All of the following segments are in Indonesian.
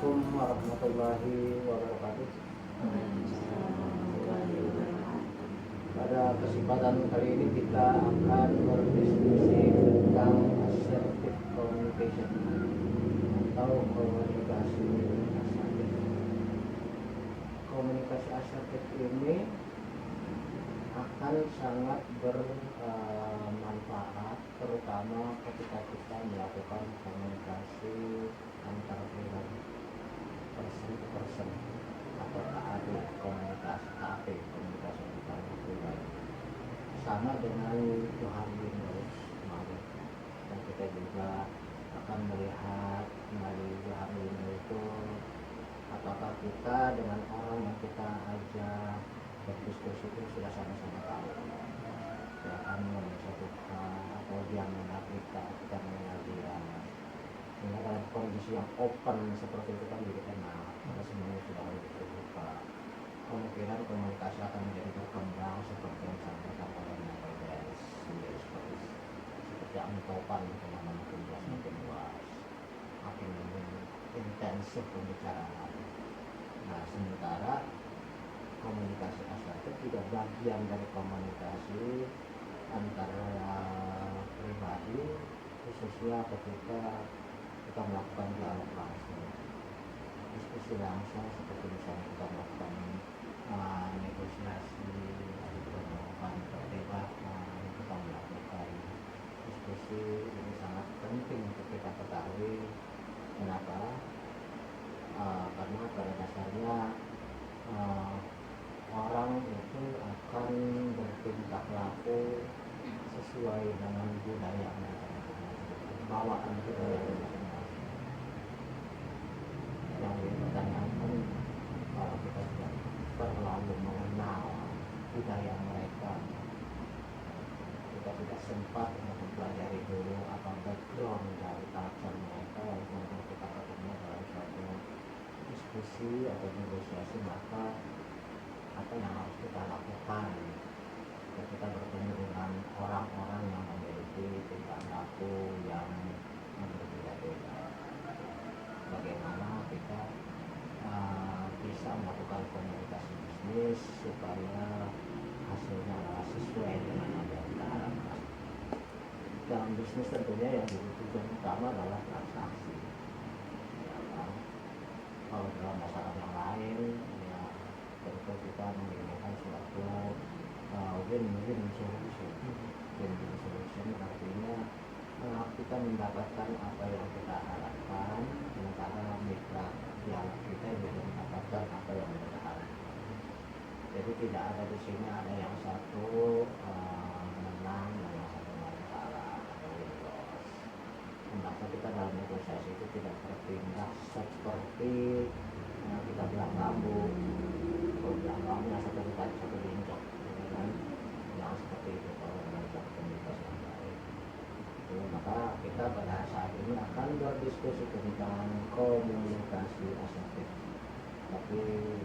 Assalamualaikum warahmatullahi wabarakatuh. Pada kesempatan kali ini kita akan berdiskusi tentang assertive communication atau komunikasi asertif. Komunikasi asertif ini akan sangat bermanfaat terutama ketika kita melakukan komunikasi antar pribadi, person to person, atau KAP, komunikasi antar pribadi, sama dengan Tuhan Windows kemarin. Dan kita juga akan melihat melalui Tuhan Windows itu apakah kita dengan orang yang kita ajak berdiskusi itu sudah sama-sama tahu ya kan menyatukan atau dia mengenal kita mengenal dia. Sehingga dalam kondisi yang open seperti itu kan jadi enak karena semuanya sudah lebih terbuka. Kemungkinan komunikasi akan menjadi berkembang seperti yang disampaikan oleh Michael Dance sendiri, seperti angin topan kemana makin luas makin intensif pembicaraan. Nah, sementara komunikasi asertif juga bagian dari komunikasi antara pribadi, khususnya ketika kita melakukan dialog langsung, diskusi langsung, seperti misalnya kita melakukan negosiasi, kita melakukan perdebatan, kita melakukan diskusi. Ini sangat penting untuk kita ketahui. Kenapa? Karena pada dasarnya orang itu akan bertingkah laku sesuai dengan budaya mereka, bawaan budaya masing-masing. Yang dipertanyakan kalau kita tidak terlalu mengenal budaya mereka, kita tidak sempat untuk mempelajari dulu apa background dari culture mereka, lalu kemudian kita ketemu dalam suatu diskusi atau negosiasi, maka apa yang harus kita lakukan ketika kita bertemu dengan orang-orang yang memiliki tingkah laku yang berbeda-beda. Bagaimana kita bisa melakukan komunikasi bisnis supaya hasilnya adalah sesuai dengan apa yang kita harapkan. Dalam bisnis tentunya yang dibutuhkan utama adalah transaksi. Ya, kan? Kalau dalam masalah yang lain, ya tentu kita menginginkan suatu win-win solution. Win-win solution artinya kita mendapatkan apa yang kita harapkan, sementara mitra dialog kita juga mendapatkan apa yang kita harapkan. Jadi tidak ada di sini ada yang satu menang dan yang satu kalah atau win loss. Maka kita dalam negosiasi itu tidak bertindak seperti kita bilang bambu. Kalau bilang bambu yang satu ditarik satu diinjak, gitu kan? Jangan seperti itu kalau melakukan komunikasi yang baik. Maka kita pada saat ini akan berdiskusi tentang komunikasi asertif. Tapi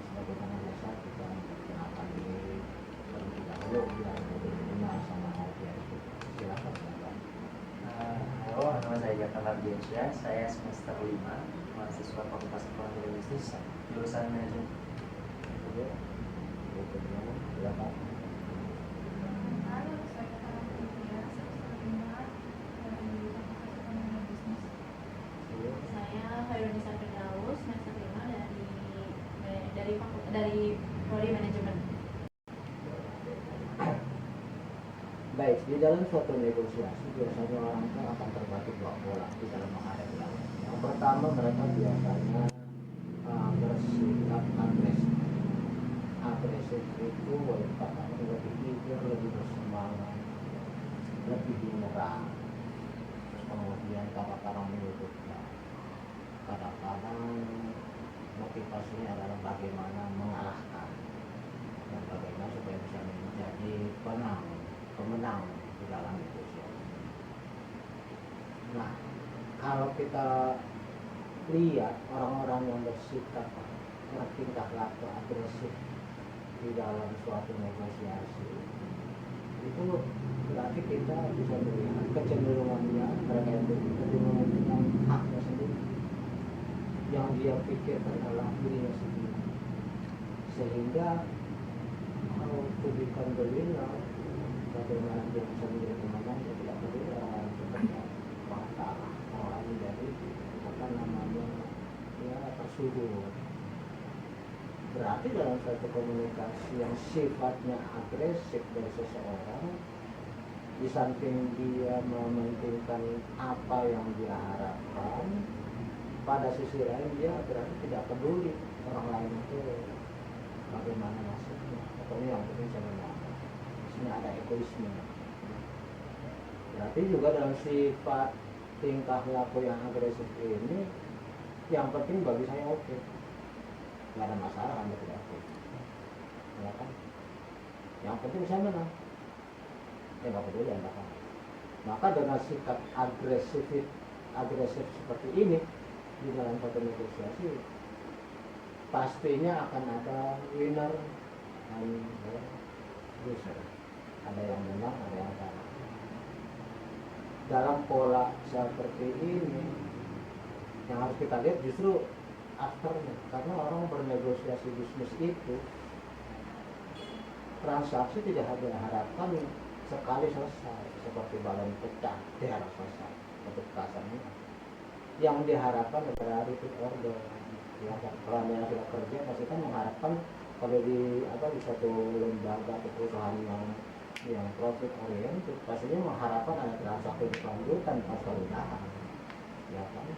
sebagaimana biasa kita memperkenalkan diri terlebih dahulu biar lebih dikenal sama audiens. Silakan silakan. Halo, nama saya Jaka Mardiansyah. Saya semester 5, mahasiswa Fakultas Ekonomi dan Bisnis, jurusan manajemen. Silakan. Dari prodi manajemen. Baik, di dalam suatu negosiasi biasanya orang itu akan terbagi dua pola di dalam menghadapi lawan. Yang pertama, mereka biasanya bersikap agresif. Agresif itu katanya lebih eager, lebih bersemangat, lebih menyerang. Kemudian kadang-kadang menyudutkan, kadang-kadang motivasinya adalah bagaimana mengalahkan dan bagaimana supaya bisa menjadi pemenang di dalam negosiasi. Nah, kalau kita lihat orang-orang yang bersikap bertingkah laku agresif di dalam suatu negosiasi, itu berarti kita bisa melihat kecenderungannya mereka yang lebih menentukan haknya sendiri. yang dia pikirkan adalah dirinya sendiri, sehingga kalau tujukan beliau bagaimana dia bisa menjadi komandan, dia tidak peduli orang lain bekerja masalah orang lain jadi apa namanya ya tersudut. Berarti dalam satu komunikasi yang sifatnya agresif dari seseorang, di samping dia mementingkan apa yang dia harapkan, pada sisi lain dia berarti tidak peduli orang lain itu bagaimana nasibnya. Pokoknya yang penting saya menang. Di sini ada egoisme. Berarti juga dalam sifat tingkah laku yang agresif ini, yang penting bagi saya oke, nggak ada masalah Anda tidak oke, ya kan? Yang penting saya menang. Nggak peduli Anda kan. Maka dengan sikap agresif seperti ini di dalam satu negosiasi, pastinya akan ada winner dan loser. Ada yang menang, ada yang kalah. Dalam pola seperti ini yang harus kita lihat justru afternya, karena orang bernegosiasi bisnis itu transaksi tidak ada harapkan sekali selesai seperti balon pecah dia harus selesai untuk kasarnya. Yang diharapkan adalah repeat order. Ya, kalau yang sudah kerja pasti kan mengharapkan kalau di satu lembaga atau perusahaan yang profit oriented pastinya mengharapkan ada transaksi berkelanjutan pas kemudahan, ya kan?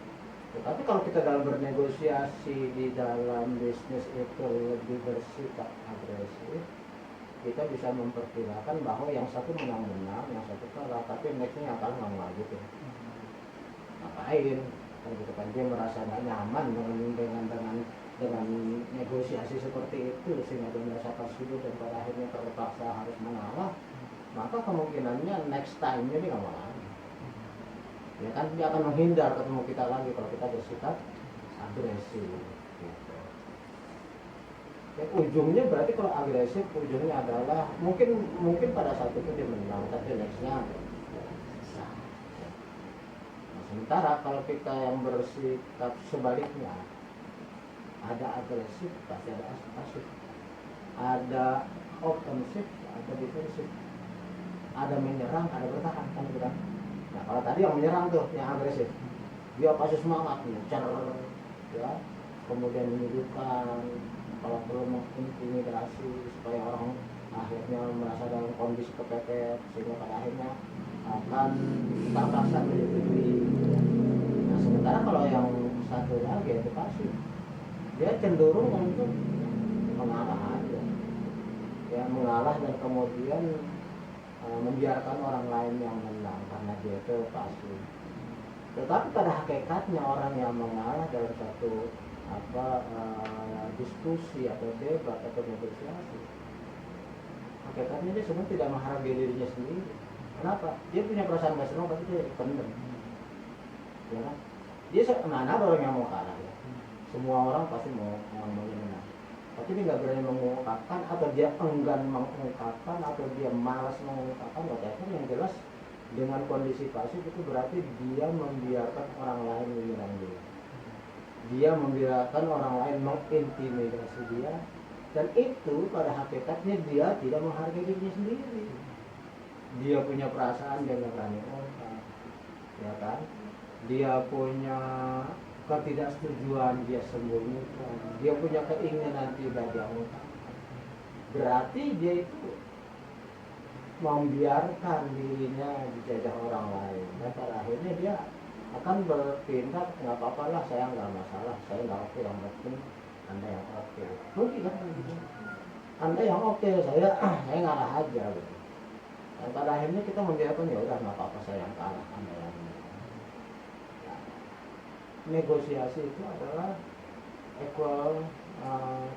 Tetapi kalau kita dalam bernegosiasi di dalam bisnis itu lebih bersikap agresif, kita bisa memperkirakan bahwa yang satu menang-menang, yang satu kalah, tapi nextnya yang kalah nggak mau lanjutin. Ngapain? Kan gitu kan, dia merasa nggak nyaman dengan negosiasi seperti itu, sehingga dia merasa tersudut dan pada akhirnya terpaksa harus mengalah. Maka kemungkinannya next time-nya dia nggak mau lagi. Ya kan, dia akan menghindar ketemu kita lagi kalau kita bersikap agresif. Gitu. Ya, ujungnya berarti kalau agresif ujungnya adalah mungkin pada saat itu dia menang, tapi nextnya sah. Nah, sementara kalau kita yang bersikap sebaliknya, ada agresif pasti ada pasif, ada offensif, ada defensif, ada menyerang, ada bertahan, kan gitu kan. Nah, kalau tadi yang menyerang tuh, yang agresif, dia pasti semangat, ngejar, ya, kemudian menyudutkan, kalau perlu mengintimidasi supaya orang akhirnya merasa dalam kondisi kepepet, sehingga pada akhirnya akan terpaksa menyetujui. Nah, sementara kalau yang satu lagi itu pasif, dia cenderung untuk mengalah aja, ya, mengalah dan kemudian membiarkan orang lain yang menang karena dia itu pasif. Tetapi pada hakikatnya orang yang mengalah dalam satu diskusi atau debat atau negosiasi, hakikatnya dia sebenarnya tidak menghargai dirinya sendiri. Kenapa? Dia punya perasaan gak senang tapi dia pendem, ya kan? Dia mana ada orang yang mau kalah, ya. Semua orang pasti mau menang. Tapi dia nggak berani mengungkapkan, atau dia enggan mengungkapkan, atau dia malas mengungkapkan, whatever. Yang jelas dengan kondisi pasif itu berarti dia membiarkan orang lain menyerang dia. Dia membiarkan orang lain mengintimidasi dia, dan itu pada hakikatnya dia tidak menghargai dirinya sendiri. Dia punya perasaan, dia nggak berani ungkap, ya kan? Dia punya ketidaksetujuan, dia sembunyikan. Dia punya keinginan tidak dia ungkapkan. Berarti dia itu membiarkan dirinya dijajah orang lain, dan pada akhirnya dia akan bertindak, nggak apa-apa lah, saya nggak masalah, saya nggak oke, yang penting Anda yang oke. Begitu kan gitu. Anda yang oke, saya ngalah aja gitu. Dan pada akhirnya kita membiarkan, ya udah nggak apa-apa, saya yang kalah, Anda yang menang. Nah, negosiasi itu adalah equal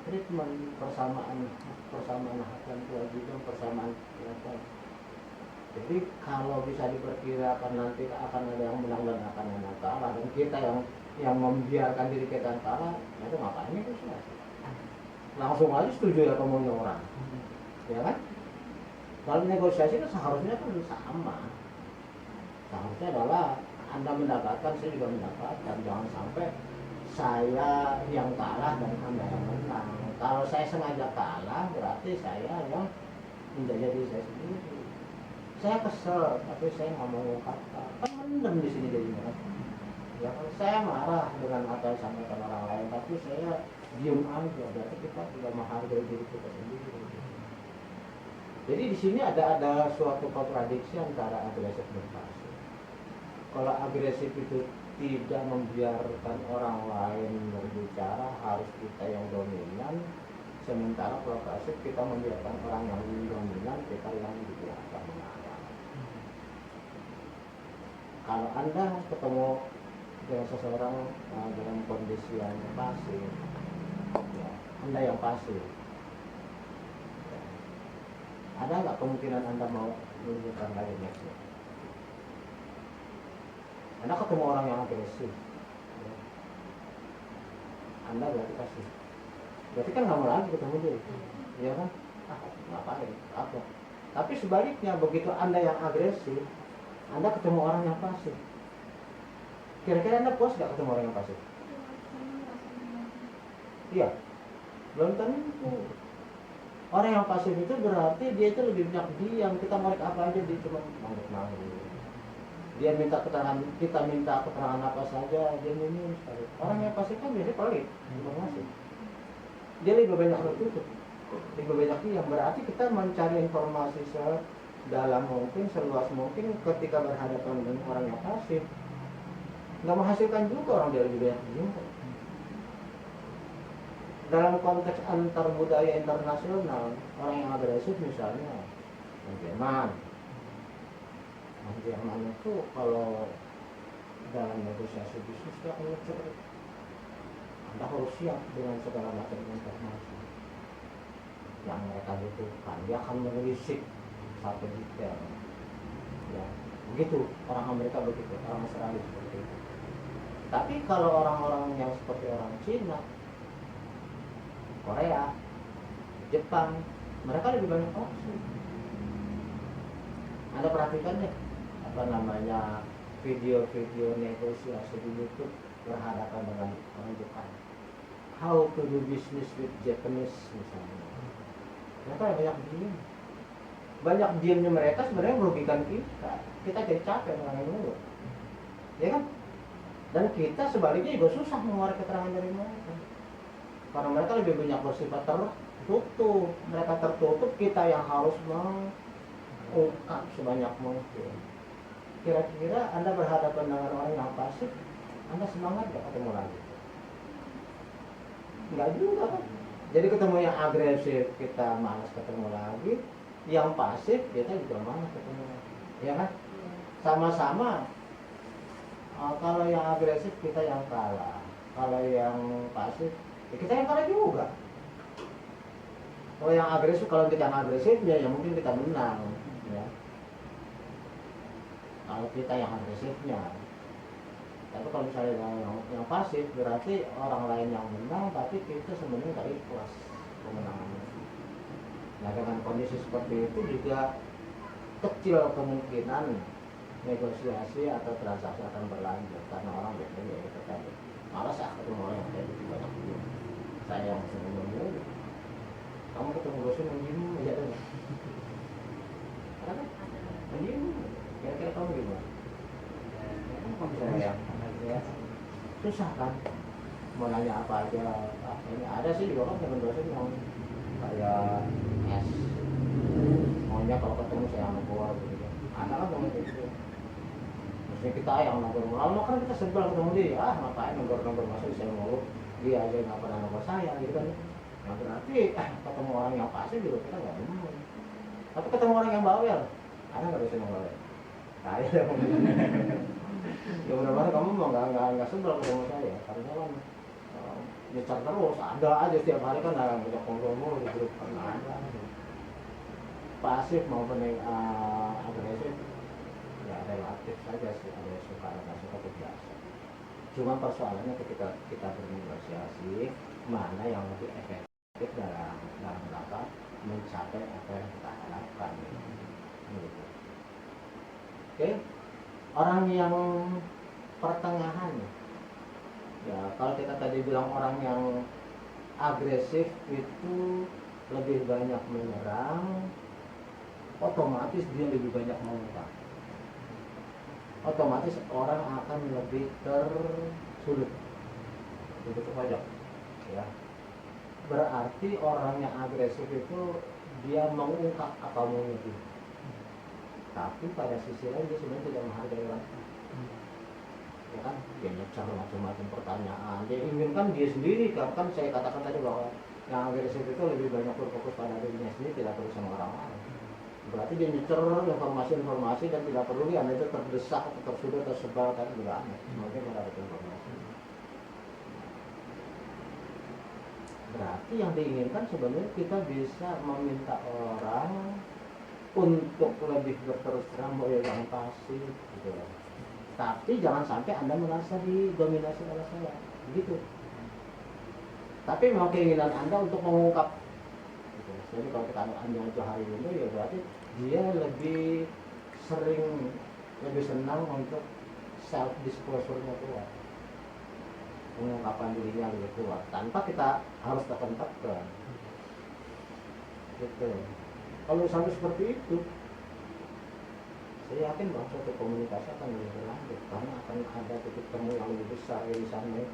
treatment, persamaan hak dan kewajiban, persamaan level. Jadi kalau bisa diperkirakan nanti akan ada yang menang dan akan ada yang kalah, dan kita yang membiarkan diri kita kalah, itu ngapain negosiasi? Langsung aja setuju ya maunya orang, ya kan? Dalam negosiasi itu seharusnya kan sama. Seharusnya adalah Anda mendapatkan, saya juga mendapatkan. Jangan sampai saya yang kalah dan Anda yang menang. Kalau saya sengaja kalah, berarti saya yang menjadi diri saya sendiri. Saya kesel, tapi saya nggak mau mengungkapkan. Kan mendem di sini jadinya. Ya kan saya marah dengan apa yang disampaikan orang lain, tapi saya diem aja. Berarti kita tidak menghargai diri kita sendiri. Jadi di sini ada suatu kontradiksi antara agresif dan pasif. Kalau agresif itu tidak membiarkan orang lain berbicara, harus kita yang dominan. Sementara kalau pasif kita membiarkan orang yang dominan, kita yang dibiarkan mengarang. Kalau Anda ketemu dengan seseorang dalam kondisi yang pasif, ya, Anda yang pasif, ya, ada nggak kemungkinan Anda mau menunjukkan lainnya? Anda ketemu orang yang agresif, ya, Anda berarti pasif. Berarti kan nggak mau lagi ketemu dia, ya kan? Ngapain? Apa? Tapi sebaliknya, begitu Anda yang agresif, Anda ketemu orang yang pasif. Kira-kira Anda puas nggak ketemu orang yang pasif? Iya, belum tentu. Orang yang pasif itu berarti dia itu lebih banyak diam. Kita ngorek apa aja dia cuma manggil-manggil. Dia minta keterangan, kita minta keterangan apa saja, dia minum sekali. Orang yang pasif kan biasanya pelit, cuma ngasih. Dia lebih banyak tertutup, lebih banyak diam. Berarti kita mencari informasi sedalam mungkin, seluas mungkin ketika berhadapan dengan orang yang pasif. Nggak menghasilkan juga orang dia lebih banyak diam. Dalam konteks antar budaya internasional, orang yang agresif misalnya Jerman itu kalau dalam negosiasi bisnis dia akan ngecerit. Anda harus siap dengan segala macam informasi yang mereka butuhkan. Dia akan menelisik satu detail. Ya, begitu orang Amerika, begitu orang Australia seperti itu. Tapi kalau orang-orang yang seperti orang Cina, Korea, Jepang, mereka lebih banyak opsi. Anda perhatikan deh, apa namanya, video-video negosiasi di YouTube berhadapan dengan orang Jepang. How to do business with Japanese misalnya. Mereka banyak diam. Banyak diamnya mereka sebenarnya merugikan kita. Kita jadi capek mengenai mulut, ya kan? Dan kita sebaliknya juga susah mengeluarkan keterangan dari mereka. Karena mereka lebih banyak bersifat tertutup. Mereka tertutup, kita yang harus mengungkap sebanyak mungkin. Kira-kira Anda berhadapan dengan orang yang pasif, Anda semangat gak ketemu lagi? Enggak juga kan? Jadi ketemu yang agresif, kita malas ketemu lagi. Yang pasif, kita juga malas ketemu lagi, ya kan? Sama-sama. Kalau yang agresif, kita yang kalah. Kalau yang pasif, ya kita yang kalah juga. Kalau yang agresif, kalau kita yang agresif, ya mungkin kita menang, ya. Kalau kita yang agresifnya. Tapi kalau misalnya yang pasif, berarti orang lain yang menang, tapi kita sebenarnya nggak ikhlas kemenangannya. Nah, dengan kondisi seperti itu juga kecil kemungkinan negosiasi atau transaksi akan berlanjut, karena orang biasanya ya itu tadi, malas ya ketemu orang yang kayak gitu banyak dia. Saya yang senyum dulu, kamu ketemu bosnya mendiam aja deh. Kenapa? Mendiam. Kira-kira kamu gimana? Kamu bisa yang ya, susah kan? Mau nanya apa aja, ini ada sih juga kan teman dosen yang kayak es, maunya kalau ketemu saya nongkrong gitu. Ada kan mau gitu. Maksudnya kita yang nongkrong, lama kan kita sebel ketemu dia, ngapain nongkrong masuk saya mulu, dia aja nggak pernah nongkrong saya gitu kan. Nah berarti ketemu orang yang pasif juga kita nggak mau. Tapi ketemu orang yang bawel, ada nggak dosen yang bawel? Saya ada. Ya benar-benar kamu mau nggak sebel ketemu saya, karena kan nyecar terus, ada aja setiap hari kan ada banyak ngobrol di grup kan ada. Pasif maupun agresif, ya relatif saja sih, ada yang suka ada yang suka biasa. Cuma persoalannya ketika kita bernegosiasi, mana yang lebih efektif dalam rangka mencapai apa yang kita harapkan. Gitu. Oke, orang yang pertengahan Ya kalau kita tadi bilang orang yang agresif itu lebih banyak menyerang, otomatis dia lebih banyak mengungkap. Otomatis orang akan lebih tersulut, lebih terpojok. Ya. Berarti orang yang agresif itu dia mengungkap apa maunya dia. Tapi pada sisi lain dia sebenarnya tidak menghargai orang. Ya kan, dia nyecar macam-macam pertanyaan. Dia inginkan dia sendiri. Kan saya katakan tadi bahwa yang agresif itu lebih banyak berfokus pada dirinya sendiri, tidak perlu sama orang lain. Berarti dia nyecer informasi-informasi dan tidak perlu dia itu terdesak atau tersudut atau sebal kan juga aneh. Mungkin ada informasi. Berarti yang diinginkan sebenarnya kita bisa meminta orang untuk lebih berterus terang, yang pasif gitu. Tapi jangan sampai Anda merasa didominasi oleh saya, begitu. Tapi memang keinginan Anda untuk mengungkap. Gitu. Jadi kalau kita ambil hari ini ya berarti dia lebih sering, lebih senang untuk self disclosure-nya keluar, pengungkapan dirinya lebih kuat tanpa kita harus tekan-tekan. Gitu. Kalau sampai seperti itu, saya yakin bahwa suatu komunikasi akan lebih berlanjut karena akan ada titik temu yang lebih besar irisannya,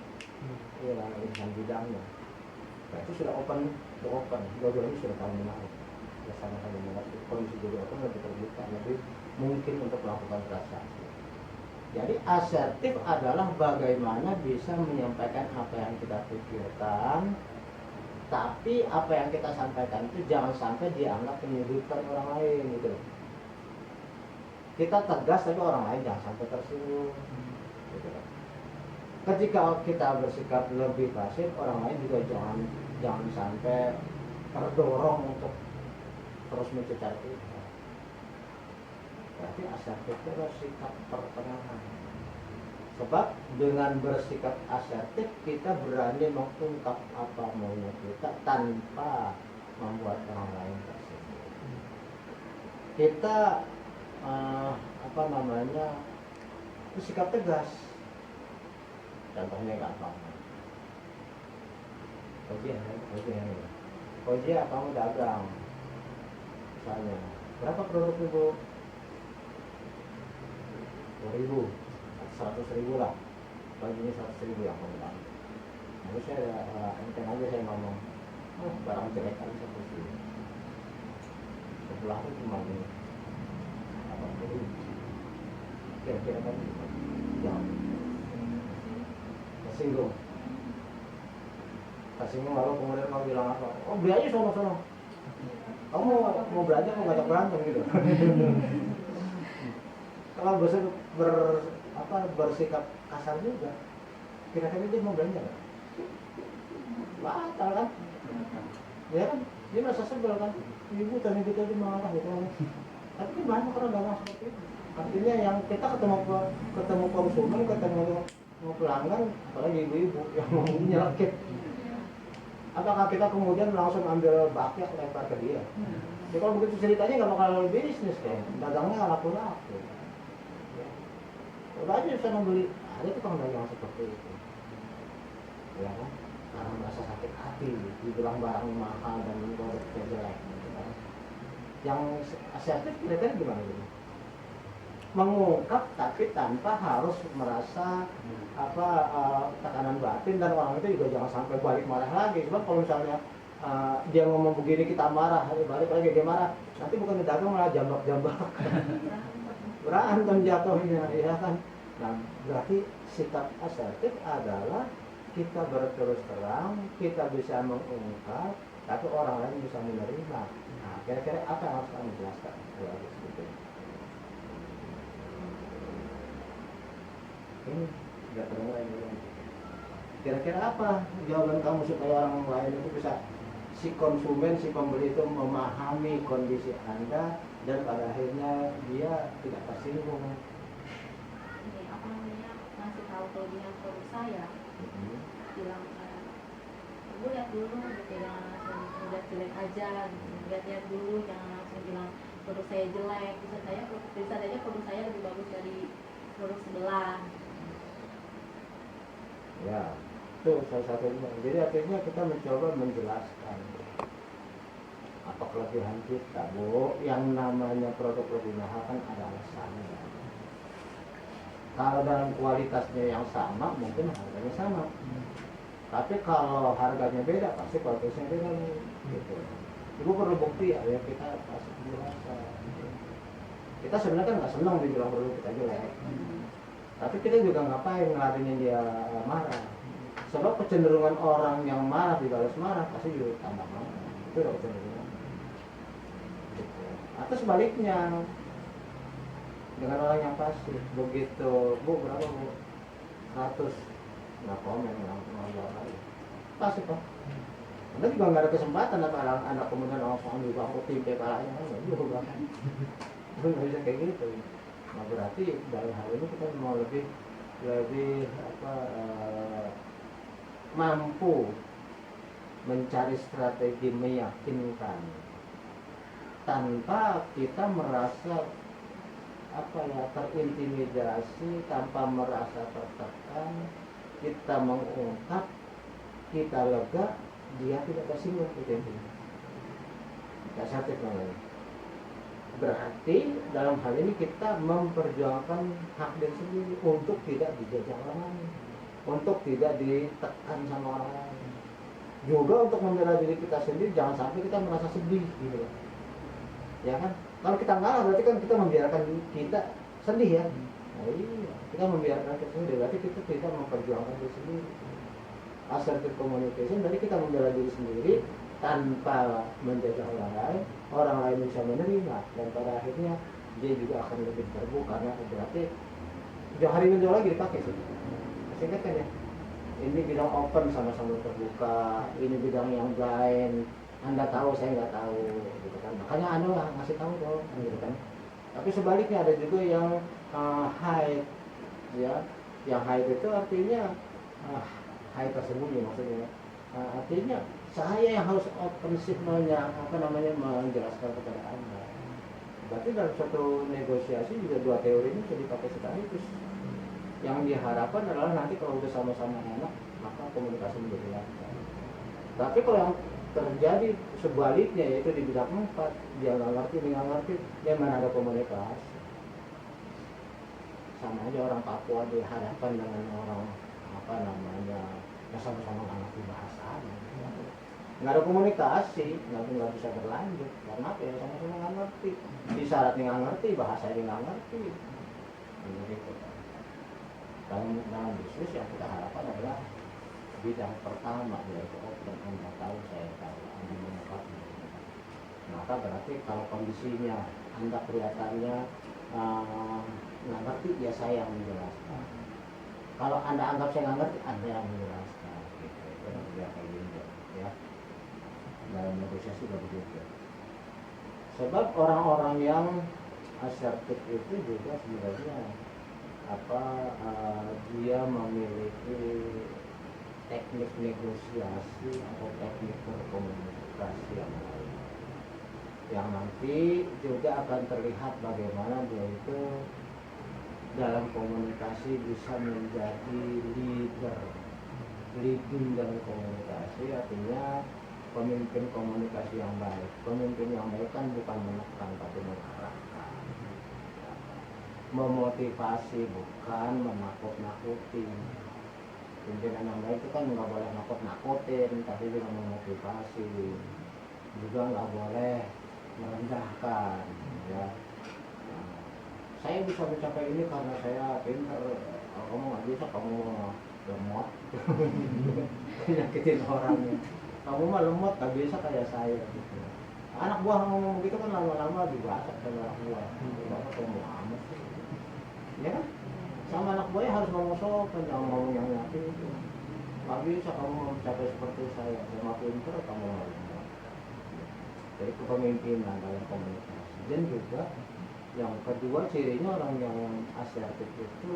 irisan bidangnya. Nah, itu sudah open, dua-duanya sudah tahu menarik. Ya sama-sama mengerti. Kondisi jadi open lebih terbuka, lebih mungkin untuk melakukan transaksi. Jadi asertif adalah bagaimana bisa menyampaikan apa yang kita pikirkan, tapi apa yang kita sampaikan itu jangan sampai dianggap menyudutkan orang lain gitu. Kita tegas tapi orang lain jangan sampai tersinggung. Gitu. Ketika kita bersikap lebih pasif, orang lain juga jangan sampai terdorong untuk terus mencecar kita. Berarti asertif itu adalah sikap pertengahan. Sebab dengan bersikap asertif kita berani mengungkap apa maunya kita tanpa membuat orang lain tersinggung. Kita bersikap tegas. Contohnya gampang. Ojek, kamu dagang. Misalnya, berapa produk ibu? 2.000, 100.000 lah. Baginya 100.000 yang kamu dagang. Lalu saya enteng aja saya ngomong, barang jelek aja 100.000. Sebelah itu cuma ini. Kira-kira kan jangan tersinggung lalu kemudian kamu bilang apa? Oh beli aja sono-sono, kamu mau belanja mau ngajak berantem gitu. Kalau bersikap kasar juga, kira-kira dia mau belanja nggak? Batal kan? Ya kan? Dia merasa sebel kan? Ibu tadi kita aja marah gitu kan? Tapi kan banyak orang dagang seperti itu. Artinya yang kita ketemu konsumen, ketemu pelanggan, apalagi ibu-ibu yang mau nyelekit. Apakah kita kemudian langsung ambil bakyak lempar ke dia? Ya kalau begitu ceritanya nggak bakal bisnis kan? Dagangnya laku-laku. Ya. Udah aja bisa membeli, ada tukang dagang seperti itu. Ya kan? Karena merasa sakit hati, dibilang barangnya mahal dan produknya jelek. Yang asertif kira-kira gimana gitu? Mengungkap tapi tanpa harus merasa tekanan batin, dan orang itu juga jangan sampai balik marah lagi. Sebab kalau misalnya dia ngomong begini kita marah, balik lagi dia marah, nanti bukan dagang malah jambak-jambak berantem jatuhnya, ya kan? Nah berarti sikap asertif adalah kita berterus terang, kita bisa mengungkap, tapi orang lain bisa menerima. Nah, kira-kira apa yang harus kamu jelaskan? Ini nggak terdengar ini. Kira-kira apa jawaban kamu supaya orang lain itu bisa, si konsumen, si pembeli itu memahami kondisi Anda dan pada akhirnya dia tidak tersinggung? Ini ngasih tahu kelebihan produk saya. Bilang ibu lihat dulu gitu, jangan langsung udah jelek aja gitu. Lihat dulu, jangan langsung bilang produk saya jelek. Bisa saja produk saya lebih bagus dari produk sebelah. Ya, itu salah satunya. Jadi akhirnya kita mencoba menjelaskan apa kelebihan kita, Bu. Yang namanya produk lebih mahal kan ada alasannya. Kalau dalam kualitasnya yang sama, mungkin harganya sama. Tapi kalau harganya beda, pasti kualitasnya beda, Bu. Gitu. Ibu perlu bukti ya, kita kasih penjelasan. Kita sebenarnya kan nggak senang dibilang produk kita jelek. Tapi kita juga ngapain ngelarinya dia marah. Sebab kecenderungan orang yang marah dibalas marah pasti juga tambah marah. Itu udah kecenderungan. Gitu. Atau sebaliknya, dengan orang yang pasif, begitu, Bu berapa Bu? 100, nggak komen, nggak jawab lagi. Pasif Pak. Anda juga nggak ada kesempatan apa anak kemudian langsung juga aku timpe palanya, nggak juga. Itu nggak bisa kayak gitu. Nah berarti dalam hal ini kita mau lebih mampu mencari strategi meyakinkan tanpa kita merasa terintimidasi, tanpa merasa tertekan. Kita mengungkap, kita lega, dia tidak tersinggung. Itu intinya. Tidak sakit namanya. Berarti dalam hal ini kita memperjuangkan hak diri sendiri untuk tidak dijajah orang lain, untuk tidak ditekan sama orang lain. Juga untuk membela diri kita sendiri, jangan sampai kita merasa sedih gitu. Ya kan? Kalau kita ngalah berarti kan kita membiarkan kita sedih ya. Nah, iya, kita membiarkan kita sendiri, berarti kita tidak memperjuangkan diri sendiri. Assertive communication berarti kita membela diri sendiri tanpa menjajah orang lain bisa menerima, dan pada akhirnya dia juga akan lebih terbuka. Karena berarti jauh hari ini jauh lagi dipakai sih. Singkat kan ya, ini bidang open sama-sama terbuka, ini bidang yang blind, Anda tahu saya nggak tahu gitu kan, makanya Anda lah ngasih tahu dong gitu kan. Tapi sebaliknya ada juga yang hide ya, yang hide itu artinya hide tersembunyi maksudnya. Artinya saya yang harus open signalnya menjelaskan kepada Anda. Berarti dalam suatu negosiasi juga dua teori ini bisa dipakai sekaligus. Yang diharapkan adalah nanti kalau udah sama-sama enak, maka komunikasi menjadi lancar. Tapi kalau yang terjadi sebaliknya, yaitu di bidang 4, dia nggak ngerti, dia mana ada komunikasi. Sama aja orang Papua dihadapkan dengan orang yang sama-sama nggak ngerti bahasanya. Nggak ada komunikasi, nggak bisa berlanjut. Karena apa ya, sama-sama nggak ngerti. Isyaratnya nggak ngerti, bahasanya nggak ngerti. Begitu. Dalam bisnis yang kita harapkan adalah bidang pertama, yaitu open. Anda tahu, saya tahu, Anda mengungkapnya. Maka berarti kalau kondisinya Anda kelihatannya nggak ngerti, ya saya yang menjelaskan. Kalau Anda anggap saya nggak ngerti, Anda yang menjelaskan. Gitu. Itu kayak gitu ya. Dalam negosiasi begitu. Sebab orang-orang yang asertif itu juga sebenarnya dia memiliki teknik negosiasi atau teknik berkomunikasi yang lain, yang nanti juga akan terlihat bagaimana dia itu dalam komunikasi bisa menjadi leading dalam komunikasi. Artinya pemimpin komunikasi yang baik. Pemimpin yang baik kan bukan menekan tapi mengarahkan, memotivasi bukan menakut-nakuti. Pimpinan yang baik itu kan nggak boleh nakut-nakutin, tapi juga memotivasi, juga nggak boleh merendahkan ya. Saya bisa mencapai ini karena saya pintar. Kamu nggak bisa, kamu lemot. Nyakitin orangnya. Kamu mah lemot, nggak bisa kayak saya gitu. Anak buah ngomong begitu kan lama-lama dibaca sama anak buah. Bapak kamu amat sih. Ya kan? Sama anak buahnya harus ngomong sopan, jangan ngomong yang nyakitin. Nggak bisa kamu mencapai seperti saya. Saya pintar, kamu harus. Jadi kepemimpinan dalam komunikasi. Dan juga yang kedua, cirinya orang yang asertif itu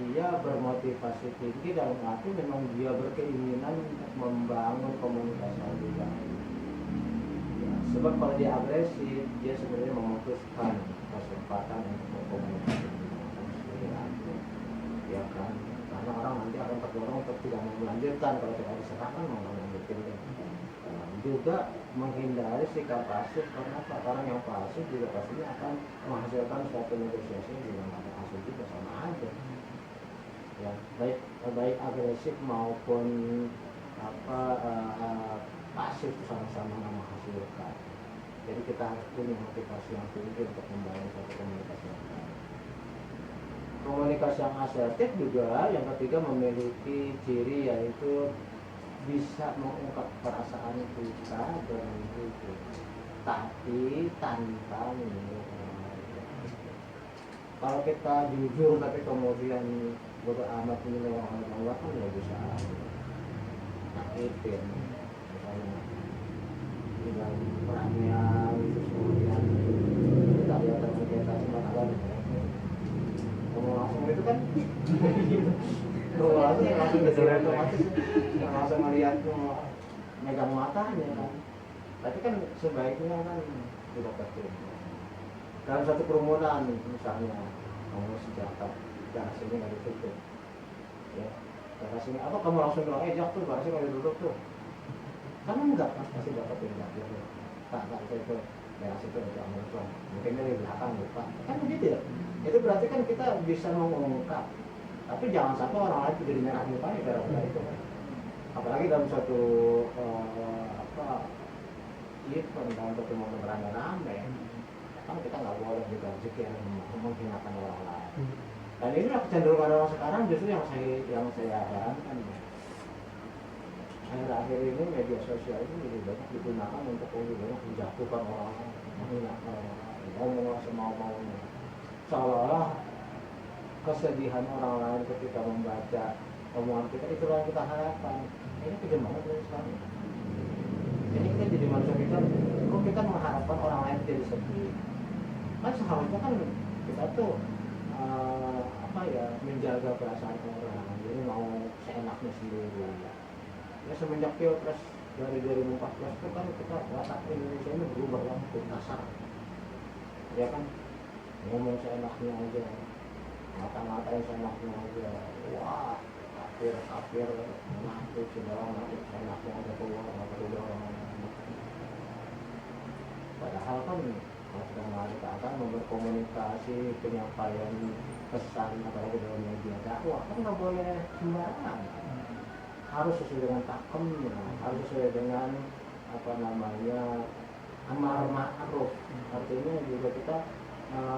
dia bermotivasi tinggi, dalam arti memang dia berkeinginan untuk membangun komunikasi yang lebih baik. Ya, sebab kalau dia agresif, dia sebenarnya memutuskan kesempatan untuk berkomunikasi dengan sendiri, ya kan. karena orang nanti akan terdorong untuk tidak mau melanjutkan kalau tidak diserahkan mau melanjutkan. Juga menghindari sikap pasif, karena orang yang pasif juga pastinya akan menghasilkan suatu negosiasi yang ada pasif juga sama aja ya, baik agresif maupun pasif sama-sama menghasilkan. Jadi kita harus punya motivasi yang tinggi untuk membangun suatu komunikasi yang baik. Komunikasi yang asertif juga yang ketiga memiliki ciri yaitu bisa mengungkap perasaan kita dengan jujur, tapi tanpa menyinggung orang lain. Kalau kita jujur tapi kemudian bodo amat menyinggung orang lain kan ya bisa nyakitin, misalnya tidak perannya terus kemudian kita lihat teman kita cuma kawan ngomong langsung itu kan langsung kesulitan otomatis langsung melihat megang matanya kan. Tapi kan sebaiknya kan tidak tertutup. Dalam satu kerumunan misalnya kamu senjata darah sini nggak ditutup ya, darah sini apa kamu langsung bilang jak tuh darah sini nggak ditutup tuh, kan enggak kan pasti dapat tindak gitu. Tak itu darah situ ada amusan mungkin dari belakang lupa kan begitu ya. Itu berarti kan kita bisa mengungkap, tapi jangan sampai orang lain jadi merah mukanya gara-gara itu kan. Apalagi dalam suatu event dalam satu momen rame-rame kan kita nggak boleh juga zikir menghinakan orang lain. Dan ini kecenderungan orang sekarang justru yang saya herankan ya. Akhir-akhir ini media sosial itu lebih banyak digunakan untuk lebih banyak menjatuhkan orang lain, menghinakan orang lain, ngomong semau-maunya, seolah-olah kesedihan orang lain ketika membaca omongan kita itu yang kita harapkan. Ini kejam banget dari sekarang. Ini kita jadi manusia kok kita mengharapkan orang lain jadi sedih. Kan seharusnya kan kita tuh menjaga perasaan orang, jadi mau seenaknya sendiri. Ya semenjak Pilpres dari 2014 itu kan kita watak Indonesia ini berubah langsung kasar. Ya kan ngomong seenaknya aja, mata-matain seenaknya aja. Wah, kafir, menakut segala macam seenaknya aja keluar, nggak perlu orang. Padahal kan kalau sudah mengatakan berkomunikasi, penyampaian pesan apalagi dalam media dakwah kan nggak boleh sembarangan. Harus sesuai dengan pakemnya, harus sesuai dengan amar ma'ruf. Artinya juga kita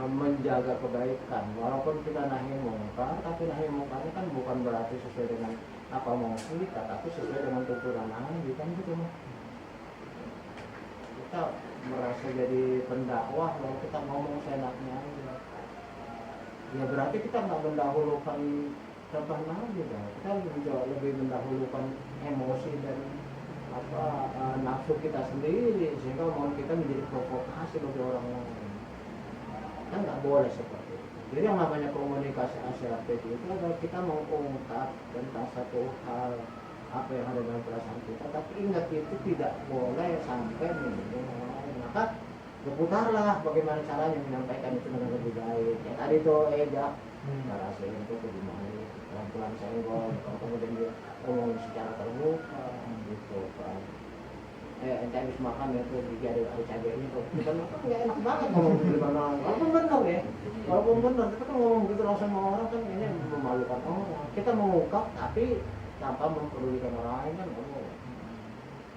menjaga kebaikan. Walaupun kita nahi mungkar, tapi nahi mungkarnya kan bukan berarti sesuai dengan apa mau kita, tapi sesuai dengan tuntunan Nabi kan gitu. Kita merasa jadi pendakwah lalu kita ngomong seenaknya aja. Ya berarti kita nggak mendahulukan contoh Nabi kan. Kita lebih mendahulukan emosi dan nafsu kita sendiri sehingga mau kita menjadi provokasi bagi orang lain. Kan nggak boleh seperti itu. Jadi yang namanya komunikasi asertif itu adalah kita mengungkap tentang satu hal apa yang ada dalam perasaan kita, tapi ingat itu tidak boleh sampai menyinggung orang lain. Maka berputarlah bagaimana caranya menyampaikan itu dengan lebih baik. Ya tadi tuh narasi itu gimana pelan-pelan senggol, kalau kemudian dia ngomong secara terbuka gitu kan. Ente habis makan ya tuh ada cabenya tuh. Bukan makan nggak enak banget ngomong di depan orang. Walaupun benar ya, walaupun benar, kita kan ngomong gitu langsung sama orang kan ini memalukan orang. Kita mengungkap tapi tanpa memperdulikan orang lain kan ngomong.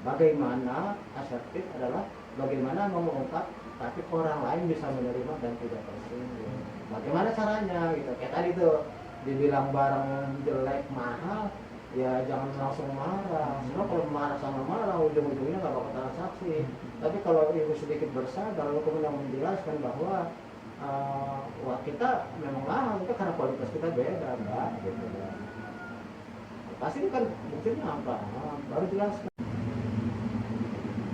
Bagaimana asertif adalah bagaimana mengungkap tapi orang lain bisa menerima dan tidak tersinggung. Bagaimana caranya gitu? Kayak tadi tuh dibilang barang jelek mahal, ya jangan langsung marah. Karena kalau marah sama marah ujung-ujungnya nggak bakal transaksi. Tapi kalau ibu sedikit bersabar lalu kemudian menjelaskan bahwa wah kita memang mahal itu karena kualitas kita beda, mbak. Gitu. Pasti kan buktinya apa? Baru jelaskan.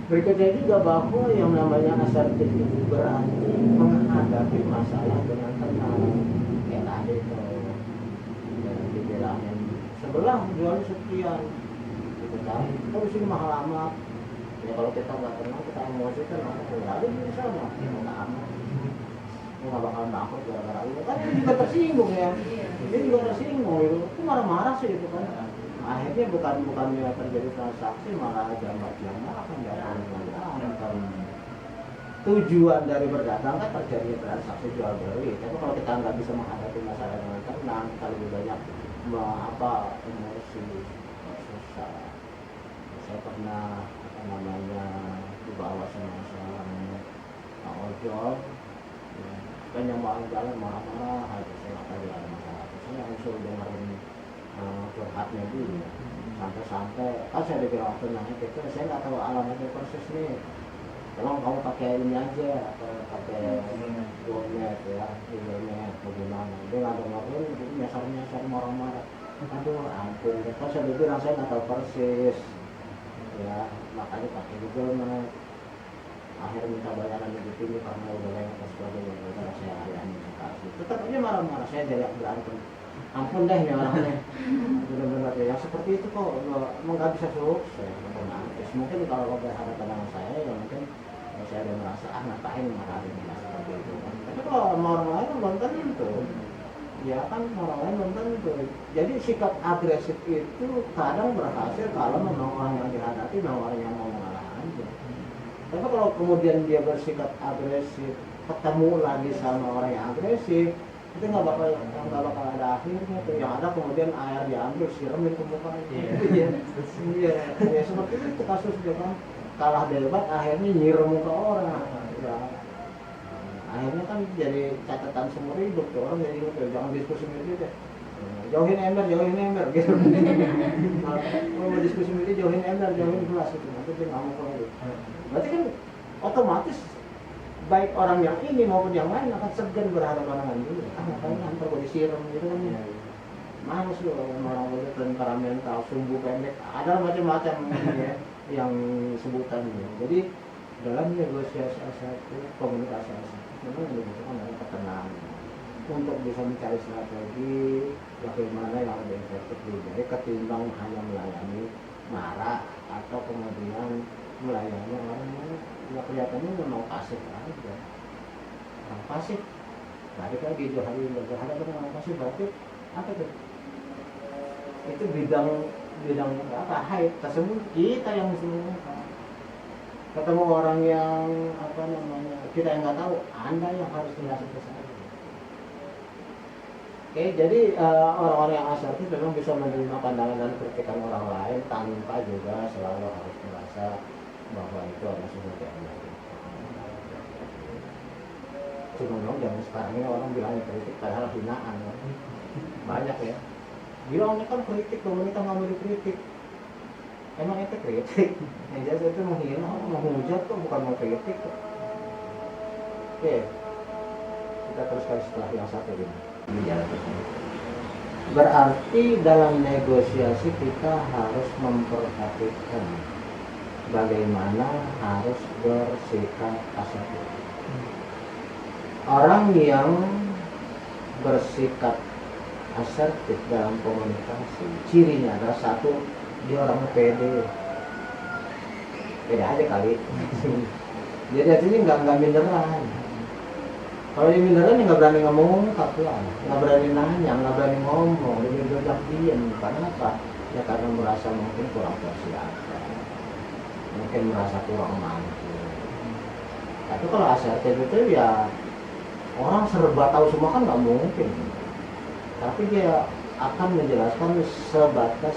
Berikutnya juga bahwa yang namanya asertif itu berarti menghadapi masalah dengan tenang. Kayak tadi tuh dibilangin sebelah jual sekian gitu kan, kita di sini mahal amat. Ya kalau kita nggak tenang, kita emosi kan ada di sana nggak amat. nggak bakalan bangkrut gara-gara itu kan, dia juga tersinggung ya, Iya. dia juga tersinggung itu marah-marah sih itu kan. Akhirnya bukannya terjadi transaksi, malah jambak-jambak kan kan. Tujuan dari berdagang kan terjadi transaksi jual beli. Tapi kalau kita nggak bisa menghadapi masalah dengan tenang, kita lebih banyak emosi, susah. Saya pernah dibawa sama seorang ojol, ya, kan yang mau jalan marah-marah, aja saya nggak tahu ada masalah. Saya langsung dengerin curhatnya dulu, sampai kan saya dibilang tenang gitu, saya nggak tahu alamatnya persis nih. Tolong kamu pakai ini aja, atau pakai Google-net ya, Google-net bagaimana. Dia nggak dengerin, jadi nyasar marah-marah. Aduh ampun, kan saya bilang saya nggak tahu persis. Ya, makanya pakai Google-net. Akhirnya minta bayaran lebih tinggi karena udah lewat dan sebagainya. Udah saya alihkan kasih. Tetap aja marah-marah, saya jadi berantem. Ampun deh nih orangnya, benar-benar ya seperti itu kok nggak bisa sukses. Mungkin kalau berhadapan dengan saya ya mungkin saya udah merasa ngapain marahin seperti itu kan. Tapi kalau sama orang lain belum tentu, ya kan orang lain belum tentu. Jadi sikap agresif itu kadang berhasil kalau memang orang yang dihadapi memang orang yang mau mengalah aja. Tapi kalau kemudian dia bersikap agresif, ketemu lagi sama orang yang agresif, itu nggak bakal ada akhirnya tuh. Yang ada kemudian air diambil siramin ke mukanya. Iya seperti itu kasusnya kan, kalah debat akhirnya nyiram muka orang ya. Akhirnya kan jadi catatan seumur hidup tuh orang, jadi jangan diskusi media deh, jauhin ember gitu. Kalau diskusi media jauhin ember, jauhin gelas itu, nanti dia ngamuk lagi. Berarti kan otomatis baik orang yang ini maupun yang lain akan segan berhadapan dengan dia. Ngapain antar gue disiram gitu kan ya. Males loh orang udah temperamental, sumbu pendek, ada macam-macam ya, yang sebutannya. Jadi dalam negosiasi itu, komunikasi memang yang dibutuhkan adalah ketenangan untuk bisa mencari strategi bagaimana yang lebih efektif dari ketimbang hanya melayani marah atau kemudian melayani orang yang kelihatannya memang pasif aja. Orang pasif, balik lagi berhadapan dengan orang pasif, berarti apa tuh? Itu bidang apa? Haid tersebut kita yang mesti ketemu orang yang kita yang nggak tahu, Anda yang harus menjelaskan ke saya. Oke, jadi orang-orang yang asertif memang bisa menerima pandangan dan kritikan orang lain tanpa juga selalu harus merasa bahwa itu adalah sesuatu yang baik. Cuma dong zaman sekarang ini orang bilangnya kritik padahal hinaan. Banyak ya. Bilangnya kan kritik, pemerintah nggak mau dikritik. Emang itu kritik? Yang jelas itu menghina, menghujat kok, bukan mau kritik. Oke, kita teruskan setelah yang satu ini. Berarti dalam negosiasi kita harus memperhatikan bagaimana harus bersikap asertif. Orang yang bersikap asertif dalam komunikasi, cirinya adalah satu, dia orangnya pede aja kali. Jadi artinya nggak minderan. Kalau dia minderan nggak berani ngomong, nggak berani nanya, nggak berani ngomong, dia berdiam diam. Karena apa? Ya karena merasa mungkin kurang persiapan, mungkin merasa kurang mampu. Tapi kalau asertif itu ya orang serba tahu semua kan nggak mungkin. Tapi dia akan menjelaskan sebatas